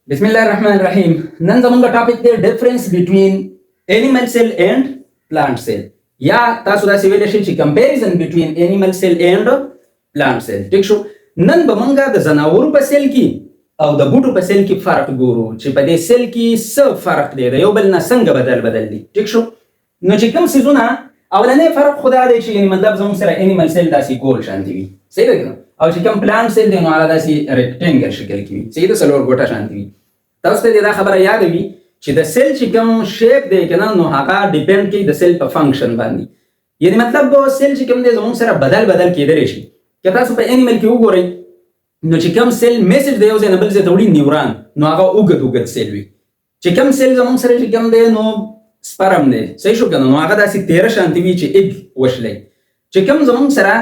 بسم الله الرحمن الرحیم. نن زموږ ټاپک دی ډیفرنس بټوین انیمل سیل اینڈ پلانټ سیل، یا تاسو داسې ویلی شئ چې کمپیریزن بټوین انیمل سیل اینڈ پلانټ سیل. ټیک شو. نن به موږ د ځناورو په سیل کې او د بوټو په سیل کې فرق ګورو چې په دې سیل کې څه فرق دی، د یو بل نه څنګه بدل دي. ټیک شو. نو چې کوم څیزونه اولنی فرق خو دا دی چې یعنې مطلب زموږ سره انیمل سیل داسې ګول شانتې وي، صحیح ده که نه؟ او چې کوم پلانټ سیل دی نو هغه داسې ریکټینګل شکل کې وي، صحیح ده، څلور ګوټه شانتې وي. تاسو ته دا خبره یاد وي چې د سیل چې کوم شیپ دی که نه نو هغه ډیپینډ کوي د سیل په فنکشن باندې. یعنې مطلب سیل چې کوم دی زموږ سره بدل کېدلی شي. که تاسو په انیمل کې وګورئ نو چې کوم سیل میسج د یو ځای نه بل ځای ته وړي نیوران، نو هغه اوږد سیل وي. چې کوم سیل زموږ سره چې کوم دی نو سپرم دی، صحیح شو که نه، نو هغه داسې تیره شانتې وي چې ایګ وشلی. چې کوم زموږ سره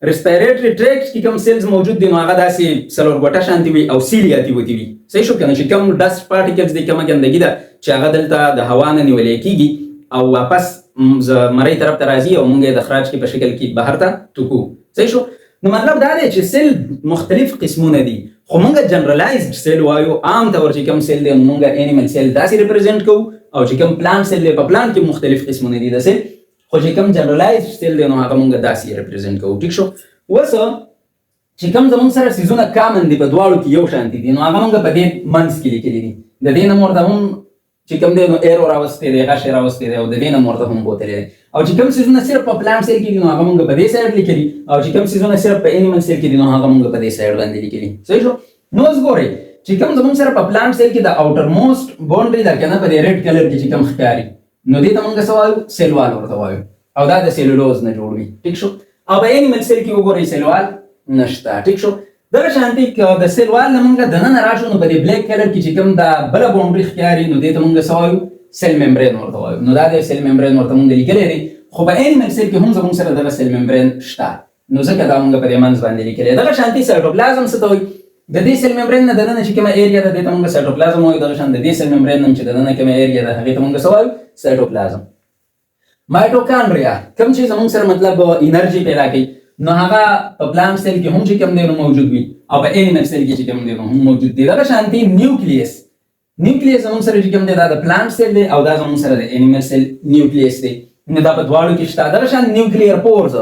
ریسپیریټري ټریکټ کې کوم سیلز موجود دي نو هغه داسې څلور ګوټه شانتې وي او سیلیاتي وتې وي، صحیح شو که نه. چې کوم ډسټ پارټیکلز دي، کومه ګندګي ده چې هغه دلته د هوا نه نیولی کېږي او واپس مرۍ طرف ته راځي او موږ یې د خراج کې په شکل کې بهر ته ټوکو، صحیح شو. نو مطلب دا دی چې سیل مختلف قسمونه دي، خو موږ جنرالایزډ سیل وایو. عام طور چې کوم سیل دی نو موږ انیمل سیل داسې ریپرزینټ کوو، او چې کوم پلانټ سیل دی په پلانټ کې مختلف قسمونه دي د سیل، خو چې کوم جنرالایزډ سیل دی نو هغه موږ داسې ریپرزینټ کوو. ټیک شو. اوس چې کوم زموږ سره څیزونه کامن دي په دواړو کې یو شانتي دي نو هغه موږ په دې منځ کې لیکلي دي. د دې نه ورته هم چې کوم دی نو ایرو راوستی دی، غش یې راوستی دی، او د دې نه ورته هم بوتلی دی. او چې کوم څیزونه صرف په پلانټ سیل کې دي نو هغه موږ په دې سایډ لیکلي، او چې کوم څیزونه صرف په انیمل سیل کې دي نو هغه موږ په دې سایډ باندې لیکلي، صحیح شو. نو اوس ګورئ چې کوم زموږ سره په پلانټ سیل کې د اوټر موسټ باونډري ده که نه، په دې ریډ کلر کې چې کوم ښکاري نو دې ته موږ څه وایو؟ سیل وال ورته وایو، او دا د سیلولوز نه جوړ وي. ټیک شو. او په انیمل سیل کې وګورئ سیل وال نشته. ټیک شو. دغه شانتي که د سیل وال نه موږ دننه راشو نو په دې بلیک کلر کې چې کوم دا بله باونډري ښکاري نو دې ته موږ څه وایو؟ سیل ممبرین ورته وایو. نو دا د سیل ممبرین ورته موږ لیکلی دی، خو په انیمل سیل کې هم زموږ سره دغه سیل ممبرین شته، نو ځکه دا موږ په دې منځ باندې لیکلی. دغه شانتي سایټوپلازم څه ته وایي؟ د دې سیل ممبرین نه دننه چې کومه ایریا ده دې ته موږ سایټوپلازم وایو. دغه شان د دې سیل ممبرین نه چې دننه کومه ایریا ده هغې ته موږ څه وایو؟ سایټوپلازم. مایټوکانډریا کوم چې زموږ سره مطلب انرژي پیدا کوي نو هغه په پلانټ سیل کې هم چې کوم دی نو موجود وي، او په انیمل سیل کې چې کوم دی نو هم موجود دی. دغه شانتي نیوکلیس زموږ سره چې کوم دی دا د پلانټ سیل دی، او دا زموږ سره د انیمل سیل نیوکلیس دی، نو دا په دواړو کې شته. دغه شان نیوکلیر پورز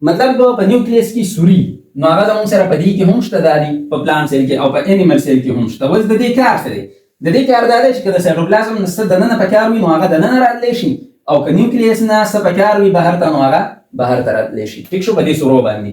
مطلب په نیوکلیس کې سوري نو هغه زموږ سره په دې کې هم شته، دا دی په پلانټ سیل کې او په انیمل سیل کې هم شته. اوس د دې کار څه دی؟ د دې کار دا دی چې که د سایټوپلازم نه څه دننه پکار وي نو هغه دننه راتلی شي، او که نیوکلیس نه څه پکار وي بهر ته نو هغه بهر ته راتلی شي. ټیک شو. په دې سورو باندې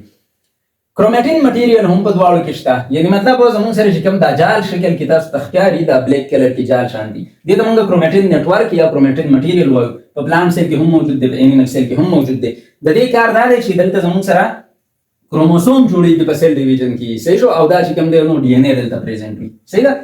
کروماټین مټیریل هم په دواړو کې شته. یعنې مطلب زموږ سره چې کوم دا جال شکل کې تاسو ته ښکاري دا بلیک کلر کې جال شانتي، دې ته موږ کروماټین نیټورک یا کروماټین مټیریل وایو. په پلانټ سیل کې هم موجود دی، په انیمل سیل کې هم موجود دی. د دې کار دا دی چې دلته زموږ سره کروموسوم جوړېږي په سیل ډیویژن کې، صحیح شو، او دا چې کوم دی نو ډي ان اے دلته پریزنټ وي، صحیح ده.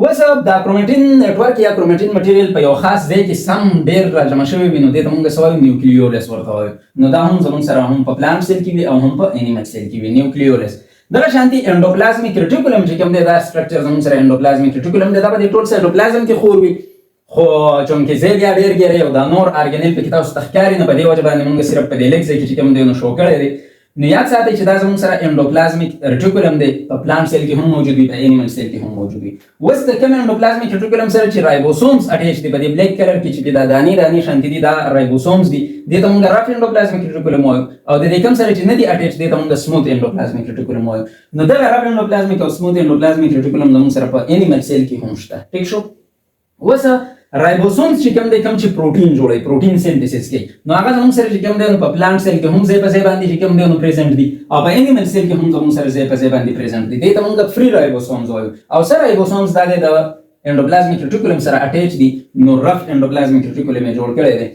اوس دا کروماټین نیټورک یا کروماټین مټیریل په یو خاص ځای کې سم ډېر راجمع شوی وي نو دې ته موږ څه وایو؟ نیوکلیولس ورته وایو. نو دا هم زموږ سره هم په پلانټ سیل کې وي او هم په انیمل سیل کې وي، نیوکلیولس. دغه شانتي انډوپلازمیک ریټیکولم چې کوم دی دا سټرکچر زموږ سره انډوپلازمیک ریټیکولم دی، دا په دې ټول سایټوپلازم کې خور وي، خو چونکې ځای بیا ډېر ګیری او دا نور ارګنیل پکې تاسو ته ښکاري نو په دې وجه باندې موږ صرف په دې لږ ځای کې چې کوم دی نو شو کړی دی. نو یاد ساتئ چې دا زموږ سره انډوپلازمیک ریټیکولم دی، په پلانټ سیل کې هم موجود وي، په انیمل سیل کې هم موجود وي. اوس د کوم انډوپلازمیک ریټیکولم سره چې رایبوسومز اټیچ دي په دې بلیک کلر کې چې دا دانې شانتې دي دا رایبوسومز دي، دې ته موږ رف انډوپلازمیک ریټیکولم وایو. او د دې کوم سره چې نه دي اټیچ دې ته موږ سموث انډوپلازمیک ریټیکولم وایو. نو دغه رف انډوپلازمیک او سموث انډوپلازمیک ریټیکولم زموږ سره په انیمل سیل کې هم شته. ټیک شو. اوس رایبوسومز چې کوم دی کوم چې پروټین جوړوي، پروټین سینتھیسس کوي، نو هغه زموږ سره چې کوم دی نو په پلانټ سیل کې هم ځای په ځای باندې چې کوم دی نو پریزنټ دي، او په انیمل سیل کې هم زموږ سره ځای په ځای باندې پریزنټ دي. دې ته موږ فری رایبوسومز وایو. او سره رایبوسومز دا دی د انډوپلازمیک ریټیکولم سره اټیچ دي، نو رف انډوپلازمیک ریټیکولم یې جوړ کړی دی.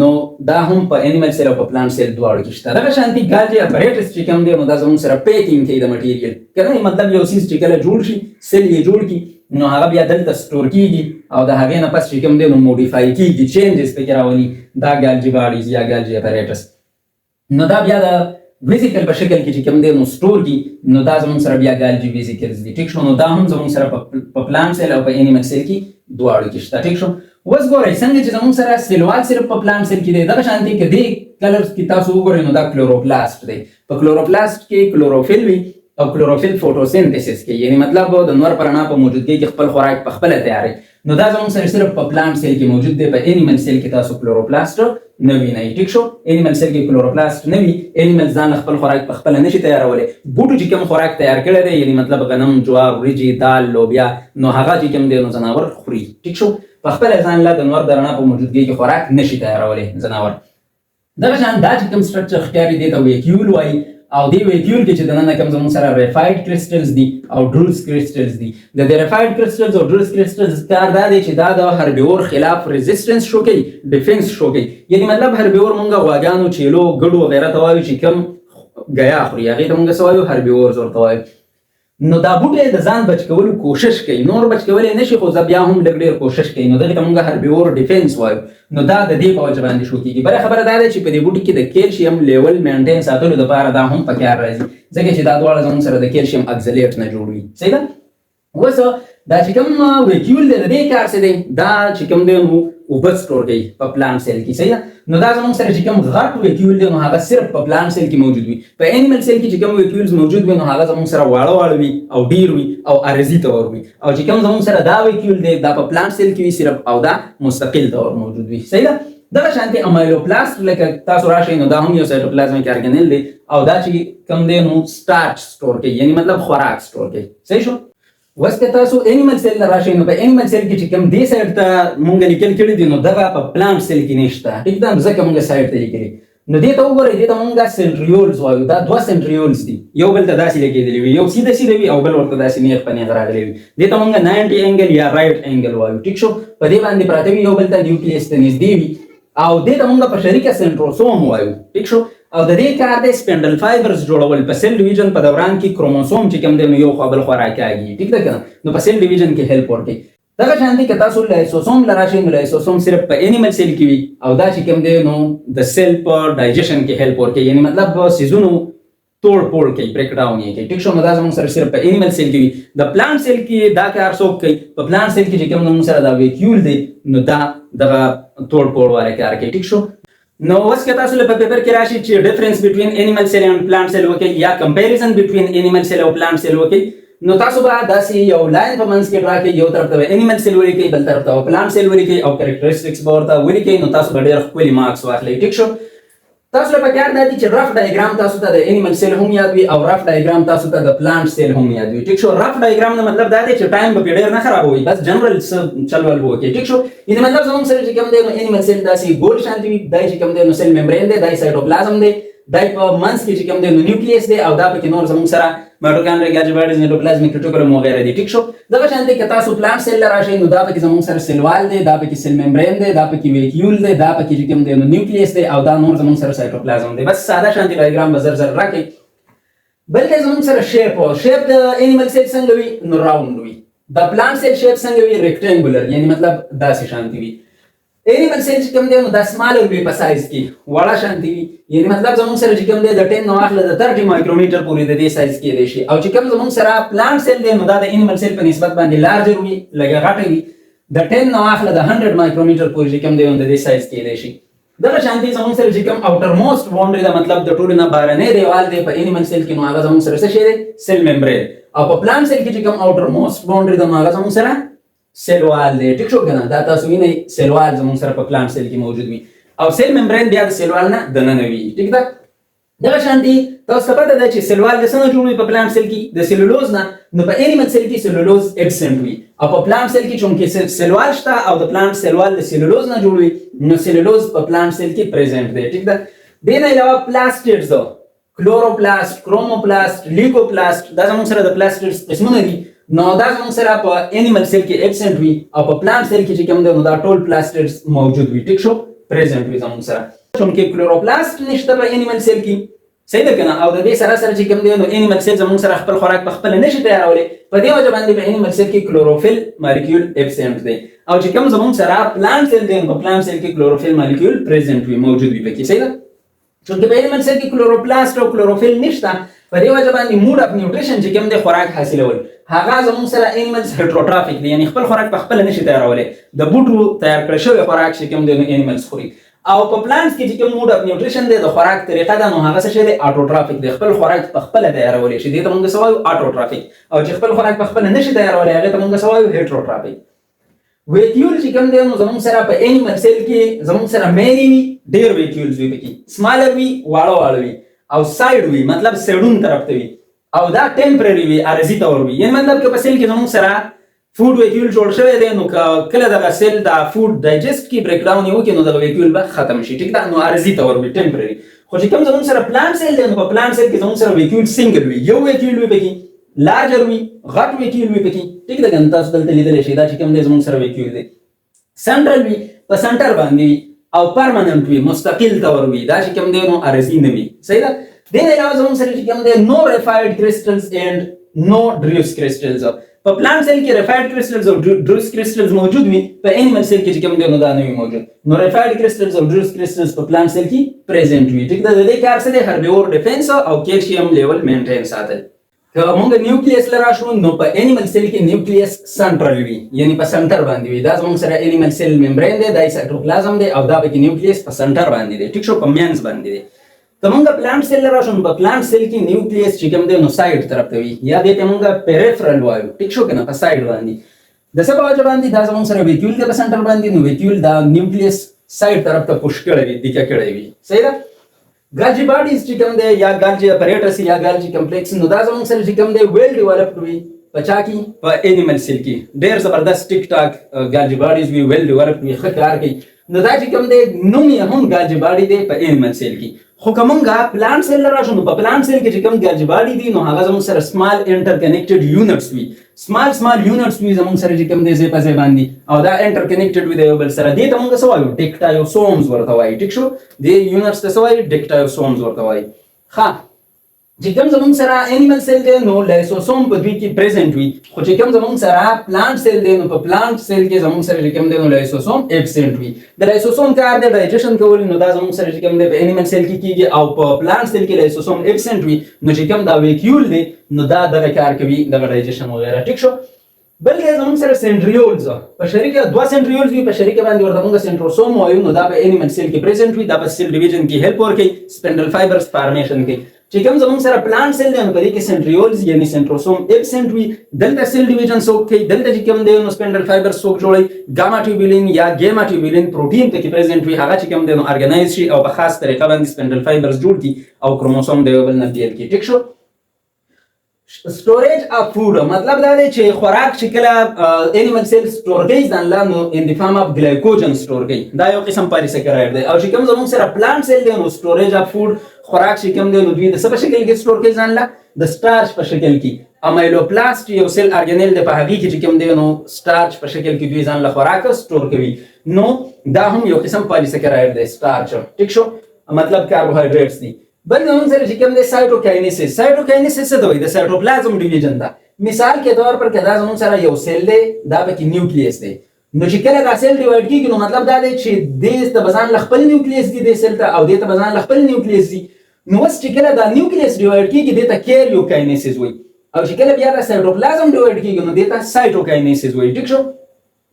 نو دا هم په انیمل سیل او په پلانټ سیل دواړو کې شته. دغه شانتي ګالجي اپریټس چې کوم دی نو دا زموږ سره پیکینګ کوي د مټیریل، که نه مطلب یو څیز چې کله جوړ شي سیل یې جوړ کړي نو هغه بیا دلته سټور کېږي او د هغې نه پس چې کوم دی نو موډیفای کېږي، چینجز پکې راولي، دا ګالجي باډیز یا ګالجي اپریټس. نو دا بیا د ویزیکل په شکل کې چې کوم دی نو سټور کړي نو دا زموږ سره بیا ګالجي ویزیکلز دي. ټیک شو. نو دا هم زموږ سره په پلانټ سیل او په انیمل سیل کې دواړو کې شته. ټیک شو. اوس ګورئ څنګه چې زموږ سره سیل وال صرف په پلانټ سیل کې دی، دغه شانتي که دې کلرز کې تاسو وګورئ نو دا کلوروپلاست دی. په کلوروپلاست کې کلوروفیل وي او کلوروفیل فوټوسینتھیسس کوي، یعنی مطلب د نور پرنا په موجودګۍ کې خپل خوراک په خپل تیاری. نو دا زموږ سره صرف په پلانټ سیل کې موجود دی. په انیمل سیل کې تاسو کلوروپلاست نه وینئ. ټیک شو، انیمل سیل کې کلوروپلاست نه وي. انیمل ځان خپل خوراک په خپل نشي تیارولای. بوټو چې کوم خوراک تیار کړی دی، یعنی مطلب غنم، جوار، وریجې، دال، لوبیا، نو هغه چې کوم دی نو ځناور خوري. ټیک شو، په خپل ځان لا د نور د رڼا په موجودګۍ کې خوراک نشي تیارولای ځناور. دغه شان دا چې کوم سټرکچر ښکاري دی ته ویکیول وایي. او دی ویکیول کې چې دننه کوم زموږ سره ریفاید کرسټلز دي او ډروز کرسټلز دي. د ریفاید کرسټلز او ډروز کرسټلز کار دا دی چې دا د هربیور خلاف ریزिस्टنس شو کوي، ډیفنس شو کوي. یعنی مطلب هربیور مونږه غواګانو، چیلو، ګډو وغیرہ ته وایو چې کوم غیا خوري، هغه ته مونږ سوایو هربیورز ورته وایو. نو دا بوټي د ځان بچ کولو کوشش کوي، نور بچ کولای نشي خو بیا هم لږ ډېر کوشش کوي. نو دغه ته مونږ هربیور ډیفنس وایو. نو دا د دې په وجه باندې شو کیږي. بل خبره دا ده چې په دې بوټي کې د کیلشیم لیول مینټین ساتلو لپاره دا هم پکار راځي، ځکه چې دا دواړه زموږ سره د کیلشیم اکسلیټ نه جوړوي. صحیح ده؟ وسه دا چې کوم ویکیول دی د دې کار څه دی؟ دا چې کوم دی نو اوبه سټور کوي په پلانټ سیل کې. صحیح ده؟ نو دا زموږ سره چې کوم غټ ویکیول دی نو هغه صرف په پلانټ سیل کې موجود وي. په انیمل سیل کې چې کوم ویکیولز موجود وي نو هغه زموږ سره واړه وي او ډیر وي او عارضي تور وي. او چې کوم زموږ سره دا ویکیول دی دا په پلانټ سیل کې وي صرف او دا مستقل تور موجود وي. صحیح ده؟ دغه شانتي امایلوپلاست لکه تاسو راشئ نو دا هم یو سایټوپلازمیک ارګانیل دی او دا چې کوم دی نو سټارچ سټور کوي، یعنی مطلب خوراک سټور کوي. صحیح شو؟ وس که تاسو انیمل سیل راشئ نو په انیمل سیل کې چې کوم دی سایډ ته مونږ لیکل کړي دي نو دغه په پلانټ سیل کې نشته. ټیک ده؟ ځکه مونږ سایډ ته لیکلي. نو دې ته وګورئ، دې ته مونږ سنټریولز وایو. دا دوه سنټریولز دي، یو بل ته داسې لګېدلي وي، یو سیده وي او بل ورته داسې نیغ په نیغ راغلی وي. دې ته مونږ 90 انګل یا رایټ انګل وایو. ټیک شو؟ په دې باندې پراته وي، یو بل ته نیوکلیس ته نږدې وي او دې ته مونږ په شریکه سنټروسوم وایو. ټیک شو؟ او د دې کار دی سپینډل فایبرز جوړول. په سیل ډیویژن په دوران کې کروموسوم چې کوم دی نو یو خوا بل خوا راکاږي. ټیک ده که نه؟ نو په سیل ډیویژن کې هیلپ ورکوي. دغه شان دی که تاسو لایسوسوم لراشئ نو لایسوسوم صرف په انیمل سیل کې وي او دا چې کوم دی نو د سیل په ډایجیشن کې هیلپ ورکوي، یعنی مطلب سیزونو توڑ پوڑ کوي، بریک ډاون یې کوي. ټیک شو؟ نو دا زموږ سره صرف په انیمل سیل کې وي. د پلانټ سیل کې دا کار څوک کوي؟ په پلانټ سیل کې چې کوم زموږ سره دا ویکیول دی نو دا دغه توڑ پوڑ والا کار کوي. ټیک شو؟ نو اوس که تاسو په پیپر کې راشي چې ډیفرنس بټوین انیمل سیل او پلانټ سیل وکړئ یا کمپیریزن بټوین انیمل سیل او پلانټ سیل وکړئ نو تاسو به داسې یو لاین په منځ کې ډرا کړئ، یو طرف ته انیمل سیل ولیکئ، بل طرف ته پلانټ سیل ولیکئ او کریکټریسټکس به ورته ولیکئ. نو تاسو به ډېر ښکلي مارکس واخلئ. ټیک شو؟ تاسو له پکار دا دي چې رف ډایګرام تاسو ته د انیمل سیل هم یاد وي او رف ډایګرام تاسو ته د پلانټ سیل هم یاد وي. ټیک شو؟ رف ډایګرام نه مطلب دا دی چې ټایم به ډېر نه خرابوي، بس جنرال څه چلول به وکړي. ټیک شو؟ یعنې مطلب زموږ سره چې کوم دی نو انیمل سیل داسې ګول شانتي وي، دا چې کوم دی نو سیل ممبرین دی، دا سایټوپلازم دی، دا په منځ کې چې کوم دی نو نیوکلیس دی او دا پکې نور زموږ سره مایټوکاندریا، ګاچ باډیز، نیټوپلازمیک ریټیکولم وغیرہ دي. ټیک شو؟ دغه شان دی که تاسو پلانټ سیل راشئ نو دا پکې زموږ سره سیل وال دی، دا پکې سیل ممبرین دی، دا پکې ویکیول دی، دا پکې چې کوم دی نو نیوکلیس دی او دا نور زموږ سره سایټوپلازم دی. بس ساده شانتي ډایګرام به زر راکړئ. بلکې زموږ سره شیپ د انیمل سیل څنګه وي نو راوند وي. د پلانټ سیل شیپ څنګه وي؟ ریکټنګولر، یعنی مطلب داسې شانتي وي. انیمل سیل چې کوم دی نو دا سمالر وي په سایز کې، وړه شانتي وي، یعنی مطلب زموږ سره چې کوم دی د 10 نه واخله د 30 مایکرومیټر پورې د دې سایز کېدی شي. او چې کوم زموږ سره پلانټ سیل دی نو دا د انیمل سیل په نسبت باندې لارجر وي، لږه غټه وي، د 10 نه واخله د 100 مایکرومیټر پورې چې کوم دی نو د دې سایز کېدی شي. دغه شانتي زموږ سره چې کوم اوټر موست باونډري دا مطلب د ټولو نه بهرنی دیوال دی په انیمل سیل کې نو هغه زموږ سره څه شی دی؟ سیل ممبرین. او په پلانټ سیل کې چې کوم اوټر موست باونډري دا نو هغه زموږ سره سیل وال دی. ټیک شو که نه؟ دا تاسو وینئ سیل وال زموږ سره په پلانټ سیل کې موجود وي او سیل ممبرین بیا د سیل وال نه دننه وي. ټیک ده؟ دغه شانتي تاسو ته پته ده چې سیل وال د څه نه جوړ وي په پلانټ سیل کې؟ د سیلولوز نه. نو په انیمل سیل کې سیلولوز ابسنټ وي او په پلانټ سیل کې چونکې سیل وال شته او د پلانټ سیل وال د سیلولوز نه جوړ وي نو سیلولوز په پلانټ سیل کې پریزنټ دی. ټیک ده؟ دې نه علاوه پلاستیډز، کلوروپلاست، کروموپلاست، لیکوپلاست دا زموږ سره د پلاستیډز قسمونه دي. نو دا زموږ سره په انیمل سیل کې ابسنټ وي او په پلانټ سیل کې چې کوم دی نو دا ټول پلاستیډز موجود وي. ټیک شو؟ پریزنټ وي زموږ سره. چونکې کلوروپلاست نشته په انیمل سیل کې، صحیح ده که نه؟ او د دې سره سره چې کوم دی نو انیمل سیل زموږ سره خپل خوراک په خپله نشي تیارولی، په دې وجه باندې په انیمل سیل کې کلوروفیل مالیکول ابسنټ دی. او چې کوم زموږ سره پلانټ سیل دی نو په پلانټ سیل کې کلوروفیل مالیکول پریزنټ وي، موجود وي پکې. صحیح ده؟ چونکې په انیمل سیل کې کلوروپلاست او کلوروفیل نشته، په دې وجه باندې موډ اف نیوټریشن چې کوم دی خوراک حاصلول هغه زموږ سره انیملز هیټروټرافیک دی، یعنی خپل خوراک په خپله نشي تیارولی. د بوټو تیار کړی شوی خوراک چې کوم دی نو انیملز خوري او په پلانټس کې چې کوم موډ اف نیوټریشن دی د خوراک طریقه ده نو هغه څه شی دی اټوټرافیک دی خپل خوراک په خپل تیارولی شي دې ته موږ څه وایو اټوټرافیک او چې خپل خوراک په خپل نشي تیارولی هغې ته موږ څه وایو هیټروټرافیک. ویکیول چې کوم دی نو زموږ سره په انیمل سیل کې زموږ سره مینی وي ډېر ویکیولز وي پکې سمالر وي واړه وي او سایډ وي مطلب سیډون طرف ته وي او دا ټمپرری وي عارضي طور وي یعنې مطلب که په سیل کې زموږ سره فود ویکیول جوړ شوی دی نو کله دغه سیل دا فود ډایجست کی بریک ډاون یې وکړي نو دغه ویکیول به ختم شي ټیک ده نو عارضي طور وي ټمپرری. خو چې کوم زموږ سره پلانټ سیل دی نو په پلانټ سیل کې زموږ سره ویکیول سنګل وي یو ویکیول وي پکې لارجر وي غټ ویکیول وي پکې ټیک ده که تاسو دلته لیدلی شئ دا چې کوم دی زموږ سره ویکیول دی سنټرل وي په سنټر باندې وي او پرمننټ وي مستقل طور وي دا چې کوم دی نو عارضي نه وي صحیح ده. دې نه علاوه زموږ سره چې کوم دی نو ریفایډ کرسټلز اینډ نو ډریوس کرسټلز په پلانټ سیل کې ریفایډ کرسټلز او ډریوس کرسټلز موجود وي په انیمل سیل کې چې کوم دی نو دا نه وي موجود نو ریفایډ کرسټلز او ډریوس کرسټلز په پلانټ سیل کې پریزنټ وي ټیک ده. د دې کار څه دی هربیور ډیفنس او کیلشیم لیول مینټین ساتل. که موږ نیوکلیس لرا شو نو په انیمل سیل کې نیوکلیس سنټرل وي یعنی په سنټر باندې وي دا زموږ سره انیمل سیل ممبرین دی دا سایټوپلازم دی او دا پکې نیوکلیس په سنټر باندې دی ټیک شو په مینز باندې دی. که موږ پلانټ سیل لرا شو نو په پلانټ سیل کې نیوکلیس چې کوم دی نو سایډ طرف ته وي یا دې ته موږ پیریفرل وایو ټیک شو کنه په سایډ باندې د څه په وجه باندې دا زموږ سره ویکیول دی په سنټر باندې نو ویکیول دا نیوکلیس سایډ طرف ته پوش کړی وي دیکه کړی وي صحیح ده. ګالجی باډیز چې کوم دی یا ګالجی اپریټس یا ګالجی کمپلیکس نو دا زموږ سره چې کوم دی ویل ډیولپډ وي په چا کې په انیمل سیل کې ډېر زبردست ټیک ټاک ګالجی باډیز وي ویل ډیولپډ وي ښه کار کوي نو دا چې کوم دی نوم یې هم ګالجی باډي دی په انیمل سیل کې. خو که موږ پلانټ سیل لرا شو نو په پلانټ سیل کې چې کوم ګالجی باډي دي نو هغه زموږ سره سمال انټر کنیکټډ یونټس وي سمال یونټس وي زموږ سره چې کوم دی ځای په ځای باندې او دا انټر کنیکټډ وي د یو بل سره دې ته موږ څه وایو ډیکټایوسومز ورته وایي ټیک شو دې یونټس ته څه وایي ډیکټایوسومز ورته وایي. ښه چې کوم زموږ سره انیمل سیل دی نو لایسوسوم په دوی کې پریزنټ وي خو چې کوم زموږ سره پلانټ سیل دی نو په پلانټ سیل کې زموږ سره چې کوم دی نو لایسوسوم ایبسنټ وي. د لایسوسوم کار دی ډایجیشن کول نو دا زموږ سره چې کوم دی په انیمل سیل کې کیږي او په پلانټ سیل کې لایسوسوم ایبسنټ وي نو چې کوم دا ویکیول دی نو دا دغه کار کوي دغه ډایجیشن وغیرہ ټیک شو. بلکې زموږ سره سنټریولز په شریکه دوه سنټریولز وي په شریکه باندې ورته موږ سنټروسوم وایو نو دا په انیمل سیل کې پریزنټ وي دا په سیل ډیویژن کې هیلپ ورکوي سپینډل فایبرز فارمیشن کوي. چې کوم زموږ سره پلانټ سیل دی نو په دې کې سنټریولز یعنی سنټروسوم ایبسنټ وي دلته سیل ډیویژن څوک کوي دلته چې کوم دی نو سپینډل فایبرز څوک جوړوي ګاما ټیوبولین یا ګیما ټیوبولین پروټین پکې پریزنټ وي هغه چې کوم دی نو ارګنایز شي او په خاص طریقه باندې سپینډل فایبرز جوړ کړي او کروموسوم د یو بل نه بیل کړي ټیک شو. سټوریج اف فود مطلب دا دی چې خوراک چې کله انیمل سیل سټور کوي ځان لا نو ان دی فارم اف ګلایکوجن سټور کوي دا یو قسم پالیسکراید دی او چې کوم زموږ سره پلانټ سیل دی نو سټوریج اف فود خوراک چې کوم دی نو دوی د څه په شکل کې سټور کوي ځان لا د سټارچ په شکل کې امیلوپلاست یو سیل ارګانیل دی په هغې کې چې کوم دی نو سټارچ په شکل کې دوی ځان له خوراک سټور کوي نو دا هم یو قسم پالیسکراید دی سټارچ ټیک شو مطلب کاربوهایډریټس دي. بل زموږ سره چې کوم دی سایټوکاینیسس څه ته وایي د سایټوپلازم ډیویژن ده مثال کے طور پر که دا زموږ سره یو سیل دی دا پکې نیوکلیس دی نو چې کله دا سیل ډیوایډ کېږي نو مطلب دا دی چې دې ته به ځان له خپل نیوکلیس دي دې سیل ته او دې ته به ځان له خپل نیوکلیس دي نو اوس چې کله دا نیوکلیس ډیوایډ کېږي دې ته کیریوکاینیسس وایي او چې کله بیا دا سایټوپلازم ډیوایډ کېږي نو دې ته سایټوکاینیسس وایي ټیک شو.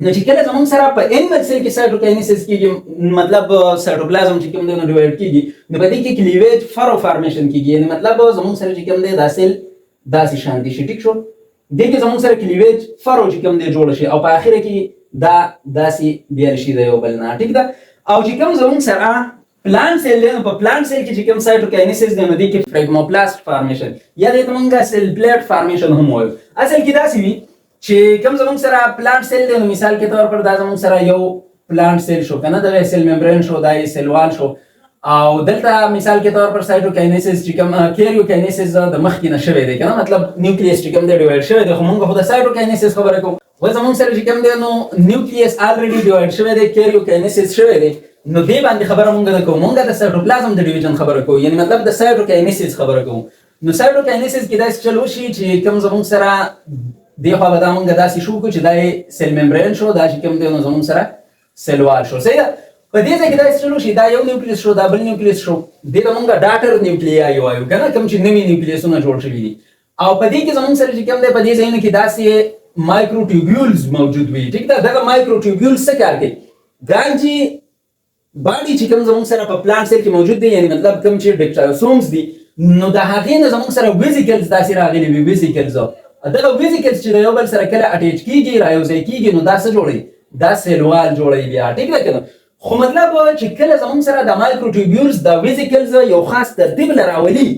نو چې کله زموږ سره په انیمل سیل کې سایټوکاینیسس کېږي مطلب سایټوپلازم چې کوم دی نو ډیوایډ کېږي نو په دې کې کلیویج فرو فارمیشن کېږي یعنې مطلب زموږ سره چې کوم دی دا سیل داسې شان دي شي ټیک شو دې کې زموږ سره کلیویج فرو چې کوم دی جوړ شي او په اخره کې دا داسې بیل شي د یو بل نه ټیک ده. او چې کوم زموږ سره پلانټ سیل دی نو په پلانټ سیل کې چې کوم سایټوکاینیسس دی نو دې کې فریګموپلاست فارمیشن یا دې ته موږ سیل پلیټ فارمیشن هم وایو. اصل کې داسې وي چې کوم زموږ سره پلانټ سیل دی نو مثال کے طور پر دا زموږ سره یو پلانټ سیل شو کنه دغه سیل ممبرین شو دا یې سیل وال شو او دلته مثال کے طور پر سایټوکاینیسس چې کوم کیریوکاینیسس د مخکې نه شوی دی کنه مطلب نیوکلیس چې کوم دی ډیوایډ شوی دی خو موږ خو د سایټوکاینیسس خبره کوو و زموږ سره چې کوم دی نو نیوکلیس الریډي ډیوایډ شوی دی کیریوکاینیسس شوی دی نو دې باندې خبره موږ نه کوو موږ د سایټوپلازم د ډیویژن خبره کوو یعنی مطلب د سایټوکاینیسس خبره کوو. نو سایټوکاینیسس کې داسې چل وشي چې کوم زموږ سره دې خوا به دا موږ داسې شو کړو چې دا یې سیل ممبرین شو دا چې کوم دی نو زموږ سره سیل وال شو صحیح ده. په دې ځای کې داسې چل وشي دا یو نیوکلیس شو دا بل نیوکلیس شو دې ته موږ ډاټر نیوکلیای وایو که نه کوم چې نوي نیوکلیسونه جوړ شوي دي او په دې کې زموږ سره چې کوم دی په دې ځایونو کې داسې مایکروټیوبیولز موجود وي ټیک ده. دغه مایکروټیوبیولز څه کار کوي ګانجي باډي چې کوم زموږ سره په پلانټ سیل کې موجود دي، یعنی مطلب کوم چې ډیکټایوسومز دي، نو د هغې نه زموږ سره ویزیکلز داسې راغلي وي. ویزیکلز دغه ویزیکلز چې د یو بل سره کله اټیچ کېږي، رایوځای کېږي، نو دا څه جوړوي؟ دا سیلوال جوړوي بیا. ټیک ده که نه؟ خو مطلب چې کله زموږ سره د مایکروټیوبیولز د ویزیکلز یو خاص ترتیب له راولي،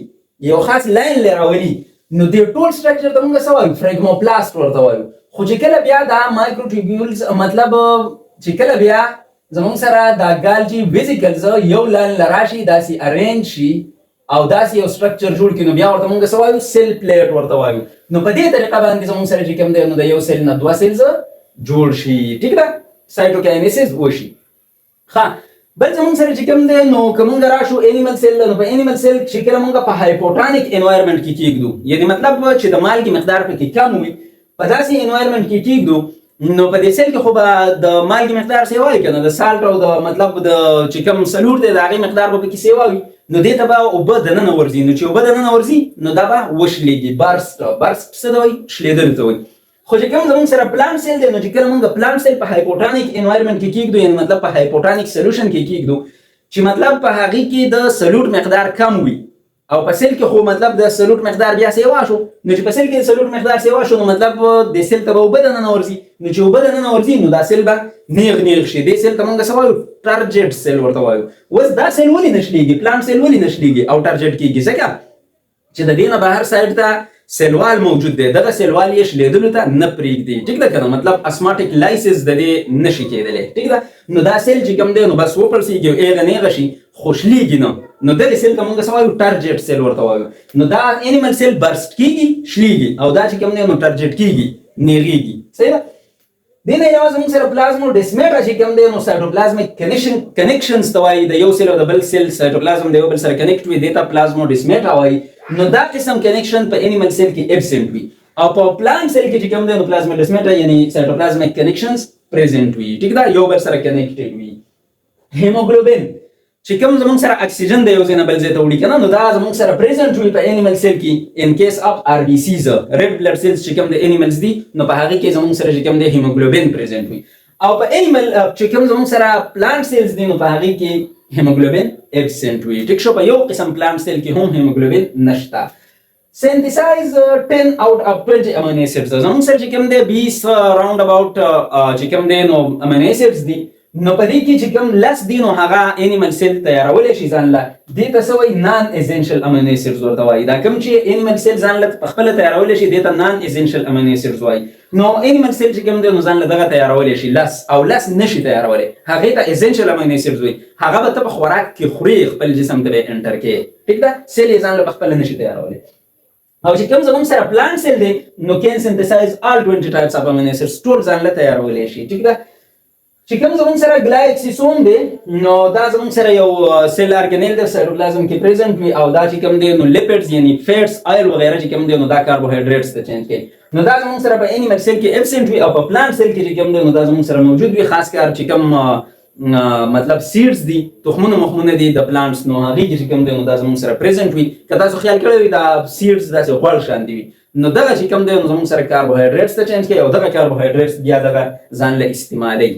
یو خاص لاین له راولي، نو دې ټول سټرکچر ته موږ څه وایو؟ فرګموپلاست ورته وایو. خو چې کله بیا دا مایکروټیوبیولز مطلب چې کله بیا زموږ سره دا ګالجي ویزیکلز یو لاین له راشي، داسې ارینج شي او داسې یو سټرکچر جوړ کړي، نو بیا ورته موږ څه وایو؟ سیل پلیټ ورته وایو. نو په دې طریقه باندې زموږ سره چې کوم دی، نو د یو سیل نه دوه سیلز جوړ شي. ټیک ده؟ سایټوکاینیسیس وشي. ښه، بل زموږ سره چې کوم دی، نو که موږ راشو انیمل سیل، نو په انیمل سیل چې کله موږ په هایپوټانیک انوایرمنټ کې کېږدو، یعنی مطلب چې د مالګې مقدار پکې کم وي، په داسې انوایرمنټ کې کېږدو، نو په دې سیل کې خو به د مالګې مقدار سیوا وي که نه، د سالټ او د مطلب د چې کوم سلوټ دی د هغې مقدار به پکې سیوا وي، نو دې ته به اوبه دننه ورځي. نو چې اوبه دننه ورځي، نو دا به وشلېږي. برسټ څه ته وایي؟ شلېدل ته وایي. خو چې کوم زموږ سره پلانټ سیل دی، نو چې کله موږ پلانټ سیل په هایپوټانیک انوایرمنټ کې کېږدو، یعنی مطلب په هایپوټانیک سلوشن کې کېږدو، چې مطلب په هغې کې د سلوټ مقدار کم وي، او په سیل کې خو مطلب د سلوټ مقدار بیا سیوا شو، نو چې په سیل کې د سلوټ مقدار سیوا شو، نو مطلب د سیل ته به اوبه دننه ورځي، نو چې اوبه دننه ورځي، نو دا سیل به نیغ نیغ شي. دې سیل ته موږ څه وایو؟ ټرجېټ سیل ورته وایو. اوس دا سیل ولې نه شلېږي؟ پلانټ سیل ولې نه شلېږي او ټرجېټ کېږي؟ ځکه چې د دې نه بهر سایډ ته سیلوال موجود دی، دغه سیلوال یې شلېدلو ته نه پرېږدي. ټیک ده که نه؟ مطلب اسماټیک لایسیس د دې نشي کېدلی. ټیک ده؟ نو دا سیل چې کوم دی، نو بس وپړسېږي او ایغه نیغه شي، خو شلېږي نه، نو دغې سیل ته موږ څه وایو؟ ټرجېټ سیل ورته وایو. نو دا انیمل سیل برسټ کېږي، شلېږي، او دا چې کوم دی، نو ټرجېټ کېږي، نیغېږي. صحیح ده؟ دې نه علاوه زموږ سره پلازموډیسمیټا چې کوم دی، نو سایټوپلازمیک کنیکشنز ته وایي. د یو سیل او د بل سیل سایټوپلازم د یو بل سره کنیکټ وي، دې ته پلازموډیسمیټا وایي. نو دا قسم کنیکشن په انیمل سیل کې ابسنټ وي، او په پلانټ سیل کې چې کوم دی، نو پلازموډیسمیټا یعنی سایټوپلازمیک کنیکشنز پریزنټ وي. ټیک ده؟ یو بل سره کنیکټډ وي. هیموګلوبین چې کوم زموږ سره اکسیجن د یو ځای نه بل ځای ته وړي که نه، نو دا زموږ سره پریزنټ وي په انیمل سیل کې. ان کیس اف آر بي سیز، ریډ بلډ سیلز چې کوم د انیملز دي، نو په هغې کې زموږ سره چې کوم دی هیموګلوبین پریزنټ وي. او په انیمل چې کوم زموږ سره پلانټ سیلز دي، نو په هغې کې هیموګلوبین ابسنټ وي. ټیک شو؟ په یو قسم پلانټ سیل کې هم هیموګلوبین نشته. سینتیسایز 10 out of 20 امینو ایسیډز. زموږ سره چې کوم دی 20 راوند اباوټ چې کوم دی، نو امینو ایسیډز دي، نو په دې کې چې کوم لس دي، نو هغه انیمل سیل تیارولی شي ځان له. دې ته څه وایي؟ نان ایسنشل امینو ایسیډز ورته وایي. دا کوم چې انیمل سیل ځان له په خپله تیارولی شي، دې ته نان ایسنشل امینو ایسیډز وایي. نو انیمل سیل چې کوم دی، نو ځان له دغه تیارولی شي لس، او لس نشي تیارولی، هغې ته ایسنشل امینو ایسیډز وایي. هغه به ته په خوراک کې خوري، خپل جسم ته به یې انټر کوي. ټیک ده؟ سیل یې ځان له په خپله نشي تیارولی. او چې کوم زموږ سره پلانټ سیل دی، نو کین سینتیسایز آل 20 ټایپس اف امینو ایسیډز، ټول ځان له تیارولی شي. ټیک ده؟ چې کوم زموږ سره ګلایکسیسوم دی، نو دا زموږ سره یو سیل ارګنیل دی، سایټوپلازم کې پریزنټ وي، او دا چې کوم دی، نو لیپیډز یعنی فیټس، آیل وغیره چې کوم دی، نو دا کاربوهایډریټس ته چینج کوي. نو دا زموږ سره په انیمل سیل کې ابسنټ وي، او په پلانټ سیل کې چې کوم دی، نو دا زموږ سره موجود وي. خاص کار چې کوم مطلب سیډز دي، تخمونه مخمونه دي د پلانټس، نو هغې کې چې کوم دی، نو دا زموږ سره پریزنټ وي. که تاسو خیال کړی وي دا سیډز داسې غوړ شاندې وي، نو دغه چې کوم دی، نو زموږ سره کاربوهایډریټس ته چینج کوي، او دغه کاربوهایډریټس بیا دغه ځان له استعمالوي.